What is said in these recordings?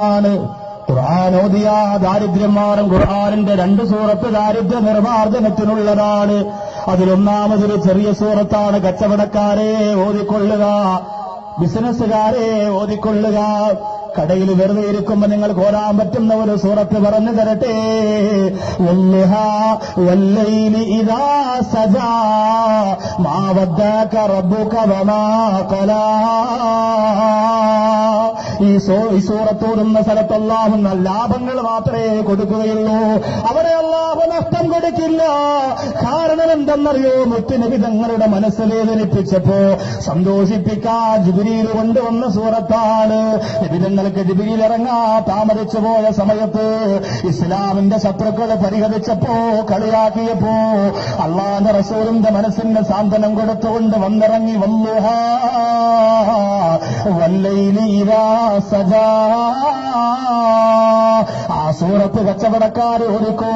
ഖുർആൻ ഓതിയ ദാരിദ്ര്യം മാറും. ഖുർആനിന്റെ 2 സൂറത്ത് ദാരിദ്ര്യ നിർമ്മാർജ്ജനത്തിനുള്ളതാണ്. അതിലൊന്നാമതൊരു ചെറിയ സൂറത്താണ്. കച്ചവടക്കാരെ ഓതിക്കൊള്ളുക, ബിസിനസ്സുകാരെ ഓതിക്കൊള്ളുക. കടയിൽ വെറുതെ ഇരിക്കുമ്പോ നിങ്ങൾക്ക് ഓരാൻ പറ്റുന്ന ഒരു സൂറത്ത് പറഞ്ഞു തരട്ടെ. വല്ലുഹാ വല്ലൈലി ഇദാ സജാ മാ വദ്ദഅക റബ്ബുക വമാ ഖലാ. ഈ സൂറത്തോടുന്ന സ്ഥലത്ത് അല്ലാഹു ലാഭങ്ങൾ മാത്രമേ കൊടുക്കുകയുള്ളൂ. അവിടെ അല്ലാഹു നഷ്ടം കൊടുക്കില്ല. കാരണം എന്തെന്നറിയോ? മുത്തുനബി തങ്ങളുടെ മനസ്സ് വേദനിപ്പിച്ചപ്പോ സന്തോഷിപ്പിക്കാൻ ജിബ്രീൽ കൊണ്ടുവന്ന സൂറത്താണ്. നബിതങ്ങൾക്ക് ജിബ്രീൽ ഇറങ്ങാ താമസിച്ചു പോയ സമയത്ത് ഇസ്ലാമിന്റെ ശത്രുക്കൾ പരിഹരിച്ചപ്പോ, കളിയാക്കിയപ്പോ അള്ളാഹുവിന്റെ റസൂലിന്റെ മനസ്സിന് സാന്ത്വനം കൊടുത്തുകൊണ്ട് വന്നിറങ്ങി. വല്ലുഹാ വല്ലൈലി ഇദാ സജാ. ആ സൂറത്ത് കച്ചവടക്കാർ ഓടിക്കോ.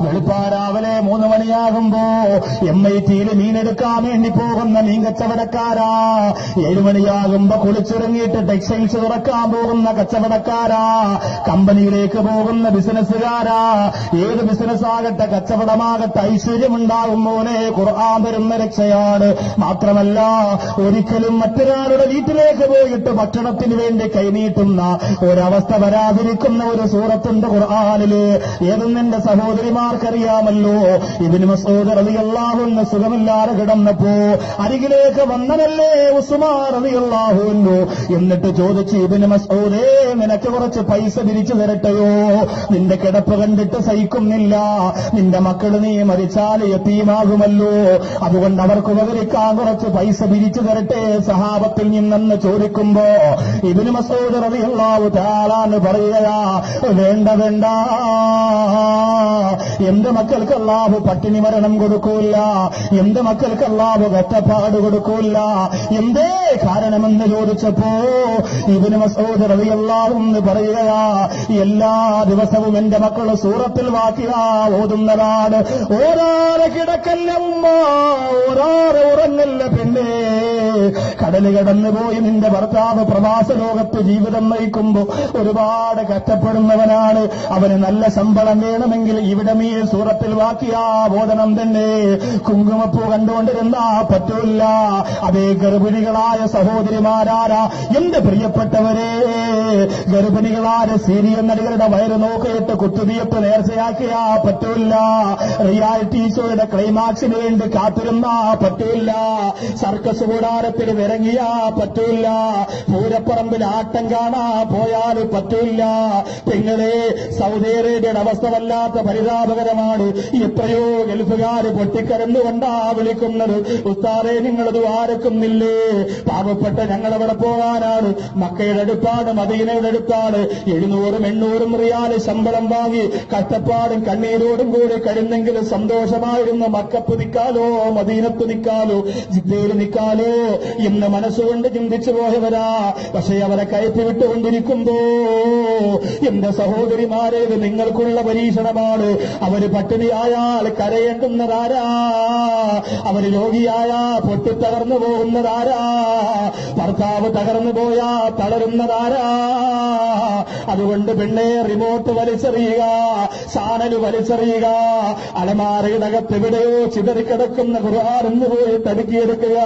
വെളുപ്പാരാവിലെ 3 മണിയാകുമ്പോ MIT-യിൽ മീനെടുക്കാൻ വേണ്ടി പോകുന്ന മീൻ കച്ചവടക്കാരാ. 7 മണിയാകുമ്പോ കുളിച്ചിറങ്ങിയിട്ട് ടെക്സ്റ്റൈൽസ് തുറക്കാൻ പോകുന്ന കച്ചവടക്കാരാ. കമ്പനിയിലേക്ക് പോകുന്ന ബിസിനസ്സുകാരാ. ഏത് ബിസിനസ്സാകട്ടെ കച്ചവടമാകട്ടെ ഐശ്വര്യമുണ്ടാകും മോനെ. ഖുർആൻ തരുന്ന രക്ഷയാണ്. മാത്രമല്ല ഒരിക്കലും മറ്റൊരാളുടെ വീട്ടിലേക്ക് പോയിട്ട് ഭക്ഷണത്തിന് വേണ്ടി കൈനീട്ടുന്ന ഒരവസ്ഥ വരാതിരിക്കുന്ന ഒരു സൂറത്തുണ്ട് ഖുർആനില്. ഏതെന്ന് എന്റെ സഹോദരിമാർക്കറിയാമല്ലോ. ഇബ്നു മസ്ഊദ് റളിയല്ലാഹു അൻഹു സുഖമില്ലാതെ കിടന്നപ്പോ അരികിലേക്ക് വന്നതല്ലേ ഉസ്മാൻ റളിയല്ലാഹു അൻഹു. എന്നിട്ട് ചോദിച്ചു, ഇബ്നു മസ്ഊദേ, നിനക്ക് കുറച്ച് പൈസ പിരിച്ചു തരട്ടെയോ? നിന്റെ കിടപ്പ് കണ്ടിട്ട് സഹിക്കുന്നില്ല. നിന്റെ മക്കൾ നീ മരിച്ചാൽ യതീമാകുമല്ലോ. അതുകൊണ്ട് അവർക്ക് ഉപകരിക്കാൻ കുറച്ച് പൈസ പിരിച്ചു തരട്ടെ സഹാബത്തിൽ നിന്നെന്ന് ചോദിക്കുമ്പോ ഇബ്നു മസ്ഊദ് റളിയല്ലാഹു തആല പറയുകയാ, വേണ്ട വേണ്ട, എന്റെ മക്കൾക്ക് അല്ലാഹു പട്ടിണി മരണം കൊടുക്കൂല. എന്റെ മക്കൾക്ക് അല്ലാഹു കഷ്ടപ്പാട് കൊടുക്കൂല. എന്തേ കാരണമെന്ന് ചോദിച്ചപ്പോ ഇബ്നു മസ്ഊദ് റളിയല്ലാഹു അൻഹു പറയുകയാ, എല്ലാ ദിവസവും എന്റെ മക്കൾ സൂറത്തുൽ വാഖിഅ ഓതുന്നതാണ്. ഓരാറെ കിടക്കല്ല ഉമ്മ, ഓരാറെ ഉറങ്ങല്ല പെണ്ണേ. കടല് കടന്നുപോയി നിന്റെ ഭർത്താവ് പ്രവാസ ലോകത്ത് ജീവിതം നയിക്കുമ്പോ ഒരുപാട് കഷ്ടപ്പെടുന്നവനാണ്. അവന് നല്ല ശമ്പളം വേണമെങ്കിൽ ഇവിടെ ഈ സൂറത്തുൽ വാഖിഅ ഓതണം തന്നെ. കുങ്കുമപ്പൂ കണ്ടുകൊണ്ടിരുന്നാ പറ്റൂല്ല. അതേ ഗർഭിണികളായ സഹോദരിമാരാരാ എന്റെ പ്രിയപ്പെട്ടവരെ, ഗർഭിണികളായ സീരിയൽ നടികളുടെ വയറ് നോക്കിയിട്ട് കുത്തുതിയപ്പ് നേർച്ചയാക്കിയാ പറ്റൂല്ല. റിയാലിറ്റി ഷോയുടെ ക്ലൈമാക്സിന് വേണ്ടി കാത്തിരുന്നാ പറ്റൂല്ല. സർക്കസ് കൂടാരത്തിൽ ഇറങ്ങിയാ പറ്റൂല്ല. പൂരപ്പറമ്പിൽ ആട്ടം കാണാ പോയാൽ പറ്റൂല്ല. പെങ്ങളെ, സൗദി അറേബ്യയുടെ അവസ്ഥ വല്ലാത്ത പരിതാപകരമാണ്. എത്രയോ ഗൾഫുകാര് പൊട്ടിക്കരന്നുകൊണ്ടാ വിളിക്കുന്നത്, ഉസ്താദേ നിങ്ങളത് ആരക്കുന്നില്ലേ? പാവപ്പെട്ട ഞങ്ങളവിടെ പോകാനാണ്. മക്കയുടെ അടുത്താണ്, മദീനയുടെ അടുത്താണ്. 700-800 റിയാൽ ശമ്പളം വാങ്ങി കഷ്ടപ്പാടും കണ്ണീരോടും കൂടി കഴിയുന്നെങ്കിലും സന്തോഷമായിരുന്നു. മക്കത്ത് നിൽക്കാലോ, മദീനത്ത് നിൽക്കാലോ, ജിദ്ദയിൽ നിൽക്കാലോ എന്ന് മനസ്സുകൊണ്ട് ചിന്തിച്ചു പോയവരാ. പക്ഷേ അവരെ കയറ്റി വിട്ടുകൊണ്ടിരിക്കുമ്പോ എന്റെ സഹോദരിമാരെ, ഇത് നിങ്ങൾക്കുള്ള പരീക്ഷണമാണ്. അവര് പട്ടിണിയായാൽ കരയേണ്ടുന്നതാരാ? അവര് രോഗിയായാ പൊട്ടിത്തകർന്നു പോകുന്നതാരാ? ഭർത്താവ് തകർന്നു പോയാ തളരുന്നതാരാ? അതുകൊണ്ട് പെണ്ണെ, റിമോട്ട് വലിച്ചെറിയുക, ചാനൽ വലിച്ചെറിയുക. അലമാരയിടകത്ത് എവിടെയോ ചിതറിക്കിടക്കുന്ന ഖുർആൻ എന്ന് പോയി തടുക്കിയെടുക്കുക.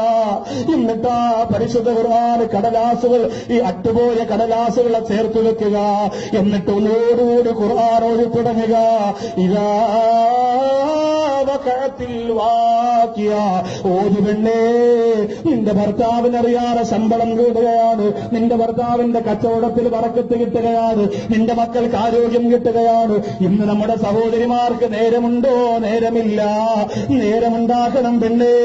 എന്നിട്ടാ പരിശുദ്ധ ഖുർആൻ കടലാസുകൾ, ഈ അട്ടുപോയ കടലാസുകളെ ചേർത്ത് വെക്കുക. എന്നിട്ട് ഒന്നോടുകൂടി ഖുർആൻ ഓതി തുടങ്ങുക. ഇതാ ഓതി പെണ്ണേ, നിന്റെ ഭർത്താവിനറിയാതെ ശമ്പളം കൂടുകയാണ്. നിന്റെ ഭർത്താവിന്റെ കച്ചവടത്തിൽ ബറക്കത്ത് കിട്ടുകയാണ്. നിന്റെ മക്കൾക്ക് ആരോഗ്യം കിട്ടുകയാണ്. ഇന്ന് നമ്മുടെ സഹോദരിമാർക്ക് നേരമുണ്ടോ? നേരമില്ല. നേരമുണ്ടാക്കണം പെണ്ണേ.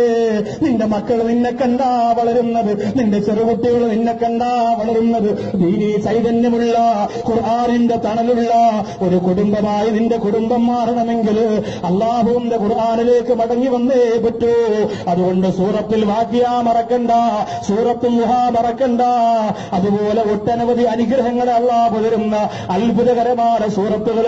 നിന്റെ മക്കൾ നിന്നെ കണ്ടാ വളരുന്നത്, നിന്റെ ചെറുകുട്ടികൾ നിന്നെ കണ്ടാ വളരുന്നത്. ദീനീ ചൈതന്യമുള്ള ഖുർആനിന്റെ തണലുള്ള ഒരു കുടുംബമായി നിന്റെ കുടുംബം മാറണമെങ്കിൽ അല്ലാഹുവിന്റെ ഖുർആനിലേക്ക് മടങ്ങി വന്നേ പറ്റൂ. അതുകൊണ്ട് സൂറത്തുൽ വാഖിഅ മറക്കണ്ട, സൂറത്തുൽ ദുഹാ മറക്കണ്ട. അതുപോലെ ഒട്ടനവധി അനുഗ്രഹങ്ങളെ അല്ലാഹു തരുന്ന അത്ഭുതകരമായ സൂറത്തുകൾ